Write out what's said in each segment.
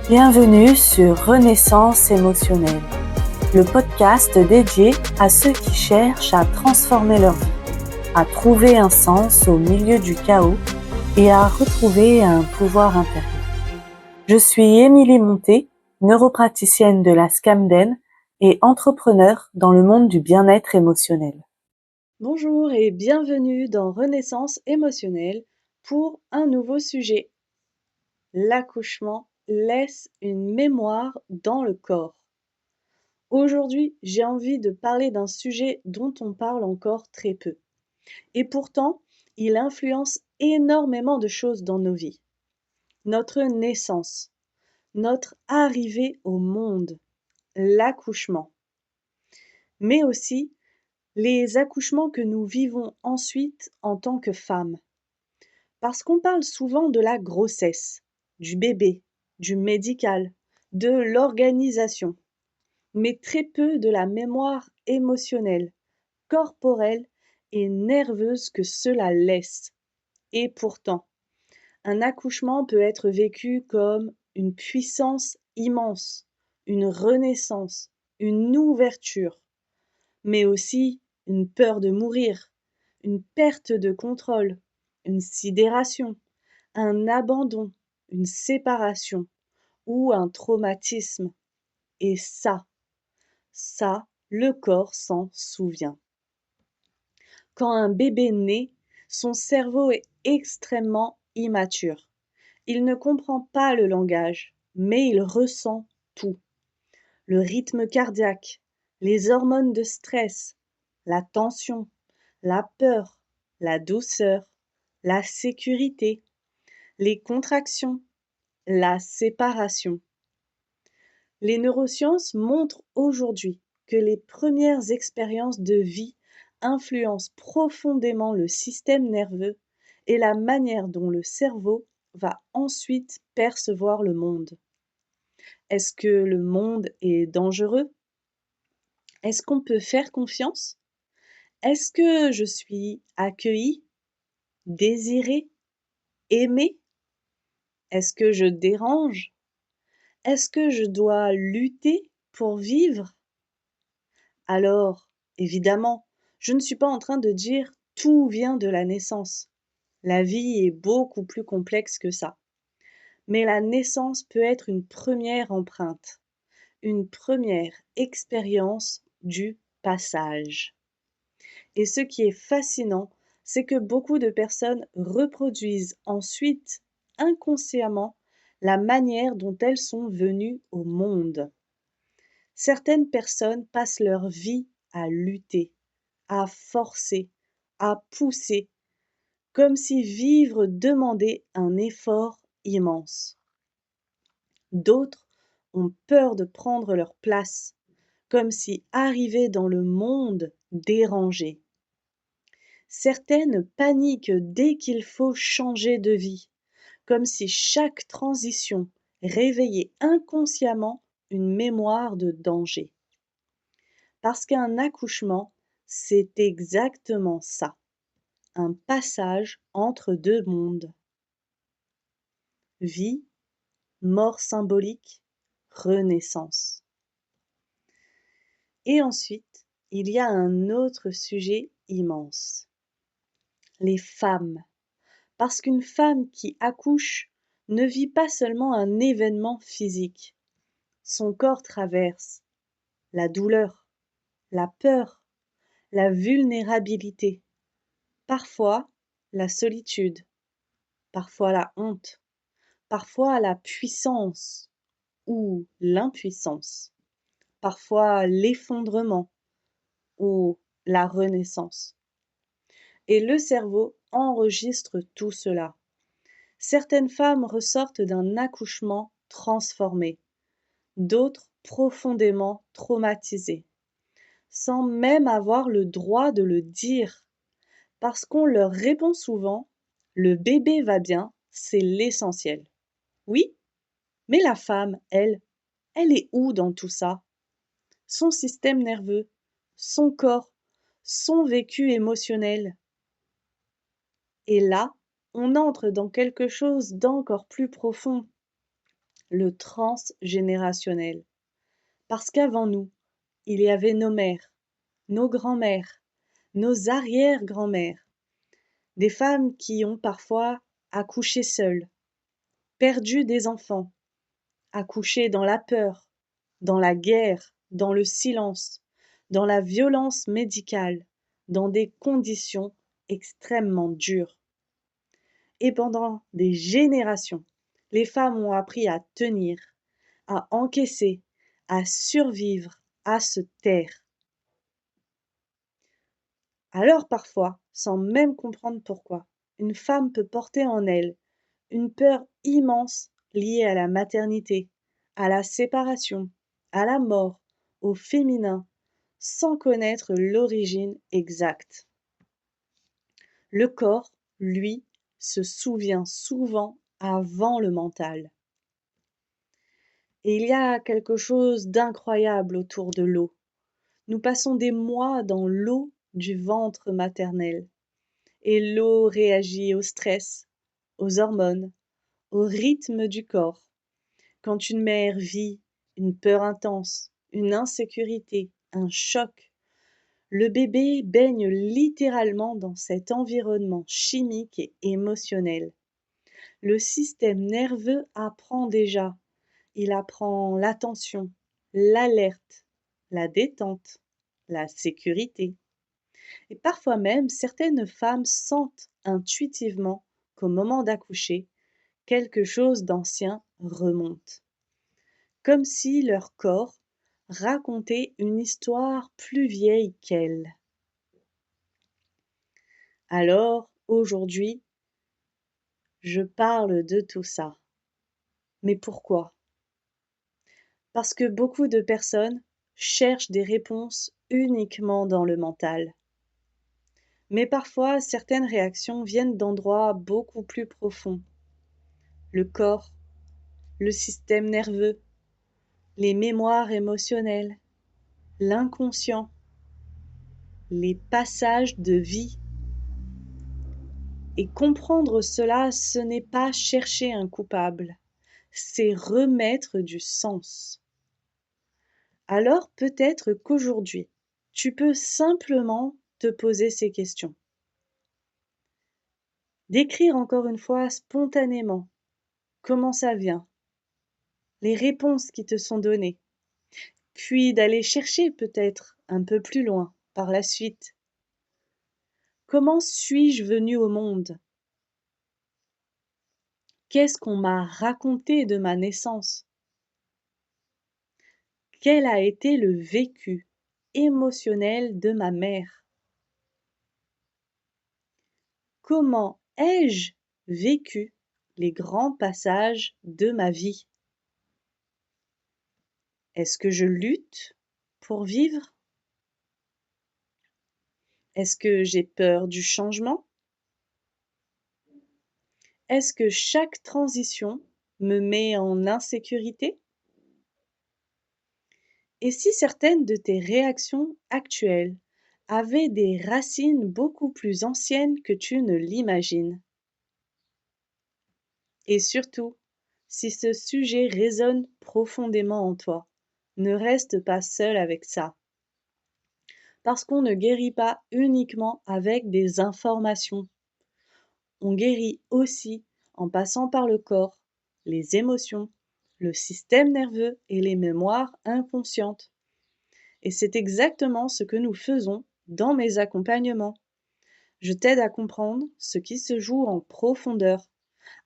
Bienvenue sur Renaissance émotionnelle, le podcast dédié à ceux qui cherchent à transformer leur vie, à trouver un sens au milieu du chaos et à retrouver un pouvoir intérieur. Je suis Émilie Monté, neuropraticienne de la Scamden et entrepreneur dans le monde du bien-être émotionnel. Bonjour et bienvenue dans Renaissance émotionnelle pour un nouveau sujet. L'accouchement laisse une mémoire dans le corps. Aujourd'hui, j'ai envie de parler d'un sujet dont on parle encore très peu. Et pourtant, il influence énormément de choses dans nos vies. Notre naissance, notre arrivée au monde, l'accouchement, mais aussi les accouchements que nous vivons ensuite en tant que femmes. Parce qu'on parle souvent de la grossesse, du bébé, du médical, de l'organisation, mais très peu de la mémoire émotionnelle, corporelle et nerveuse que cela laisse. Et pourtant, un accouchement peut être vécu comme une puissance immense, une renaissance, une ouverture, mais aussi une peur de mourir, une perte de contrôle, une sidération, un abandon, une séparation ou un traumatisme. Et ça, le corps s'en souvient. Quand un bébé naît, son cerveau est extrêmement immature. Il ne comprend pas le langage, mais il ressent tout. Le rythme cardiaque, les hormones de stress, la tension, la peur, la douceur, la sécurité, les contractions, la séparation. Les neurosciences montrent aujourd'hui que les premières expériences de vie influencent profondément le système nerveux et la manière dont le cerveau va ensuite percevoir le monde. Est-ce que le monde est dangereux? Est-ce qu'on peut faire confiance? Est-ce que je suis accueillie, désirée, aimée? Est-ce que je dérange? Est-ce que je dois lutter pour vivre? Alors, évidemment, je ne suis pas en train de dire tout vient de la naissance. La vie est beaucoup plus complexe que ça. Mais la naissance peut être une première empreinte, une première expérience du passage. Et ce qui est fascinant, c'est que beaucoup de personnes reproduisent ensuite, inconsciemment, la manière dont elles sont venues au monde. Certaines personnes passent leur vie à lutter, à forcer, à pousser, comme si vivre demandait un effort immense. D'autres ont peur de prendre leur place, comme si arriver dans le monde dérangeait. Certaines paniquent dès qu'il faut changer de vie, comme si chaque transition réveillait inconsciemment une mémoire de danger. Parce qu'un accouchement, c'est exactement ça, un passage entre deux mondes. Vie, mort symbolique, renaissance. Et ensuite, il y a un autre sujet immense. Les femmes. Parce qu'une femme qui accouche ne vit pas seulement un événement physique. Son corps traverse la douleur, la peur, la vulnérabilité, parfois la solitude, parfois la honte, parfois la puissance ou l'impuissance, parfois l'effondrement ou la renaissance. Et le cerveau enregistre tout cela. Certaines femmes ressortent d'un accouchement transformé, d'autres profondément traumatisées, sans même avoir le droit de le dire, parce qu'on leur répond souvent « le bébé va bien, c'est l'essentiel ». Oui, mais la femme, elle est où dans tout ça? Son système nerveux, son corps, son vécu émotionnel. Et là, on entre dans quelque chose d'encore plus profond, le transgénérationnel. Parce qu'avant nous, il y avait nos mères, nos grands-mères, nos arrière-grands-mères, des femmes qui ont parfois accouché seules, perdu des enfants, accouché dans la peur, dans la guerre, dans le silence, dans la violence médicale, dans des conditions extrêmement dures. Et pendant des générations, les femmes ont appris à tenir, à encaisser, à survivre, à se taire. Alors parfois, sans même comprendre pourquoi, une femme peut porter en elle une peur immense liée à la maternité, à la séparation, à la mort, au féminin, sans connaître l'origine exacte. Le corps, lui, se souvient souvent avant le mental. Et il y a quelque chose d'incroyable autour de l'eau. Nous passons des mois dans l'eau du ventre maternel. Et l'eau réagit au stress, aux hormones, au rythme du corps. Quand une mère vit une peur intense, une insécurité, un choc, le bébé baigne littéralement dans cet environnement chimique et émotionnel. Le système nerveux apprend déjà. Il apprend l'attention, l'alerte, la détente, la sécurité. Et parfois même, certaines femmes sentent intuitivement qu'au moment d'accoucher, quelque chose d'ancien remonte. Comme si leur corps racontait une histoire plus vieille qu'elles. Alors, aujourd'hui, je parle de tout ça. Mais pourquoi? Parce que beaucoup de personnes cherchent des réponses uniquement dans le mental. Mais parfois, certaines réactions viennent d'endroits beaucoup plus profonds. Le corps, le système nerveux, les mémoires émotionnelles, l'inconscient, les passages de vie. Et comprendre cela, ce n'est pas chercher un coupable, c'est remettre du sens. Alors peut-être qu'aujourd'hui, tu peux simplement te poser ces questions. D'écrire encore une fois spontanément comment ça vient, les réponses qui te sont données, puis d'aller chercher peut-être un peu plus loin par la suite. Comment suis-je venue au monde? Qu'est-ce qu'on m'a raconté de ma naissance? Quel a été le vécu émotionnel de ma mère? Comment ai-je vécu les grands passages de ma vie? Est-ce que je lutte pour vivre? Est-ce que j'ai peur du changement? Est-ce que chaque transition me met en insécurité? Et si certaines de tes réactions actuelles avaient des racines beaucoup plus anciennes que tu ne l'imagines? Et surtout, si ce sujet résonne profondément en toi, ne reste pas seul avec ça. Parce qu'on ne guérit pas uniquement avec des informations. On guérit aussi en passant par le corps, les émotions, le système nerveux et les mémoires inconscientes. Et c'est exactement ce que nous faisons dans mes accompagnements. Je t'aide à comprendre ce qui se joue en profondeur,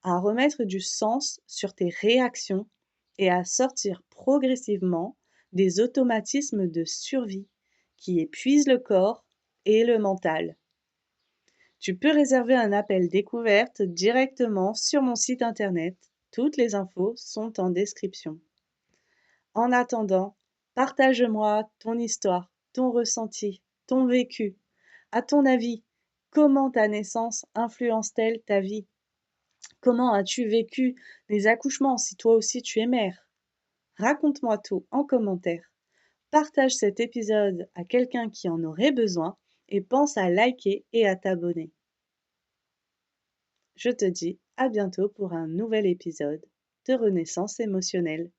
à remettre du sens sur tes réactions et à sortir progressivement des automatismes de survie qui épuisent le corps et le mental. Tu peux réserver un appel découverte directement sur mon site internet. Toutes les infos sont en description. En attendant, partage-moi ton histoire, ton ressenti, ton vécu. À ton avis, comment ta naissance influence-t-elle ta vie? Comment as-tu vécu les accouchements si toi aussi tu es mère? Raconte-moi tout en commentaire. Partage cet épisode à quelqu'un qui en aurait besoin et pense à liker et à t'abonner. Je te dis à bientôt pour un nouvel épisode de Renaissance émotionnelle.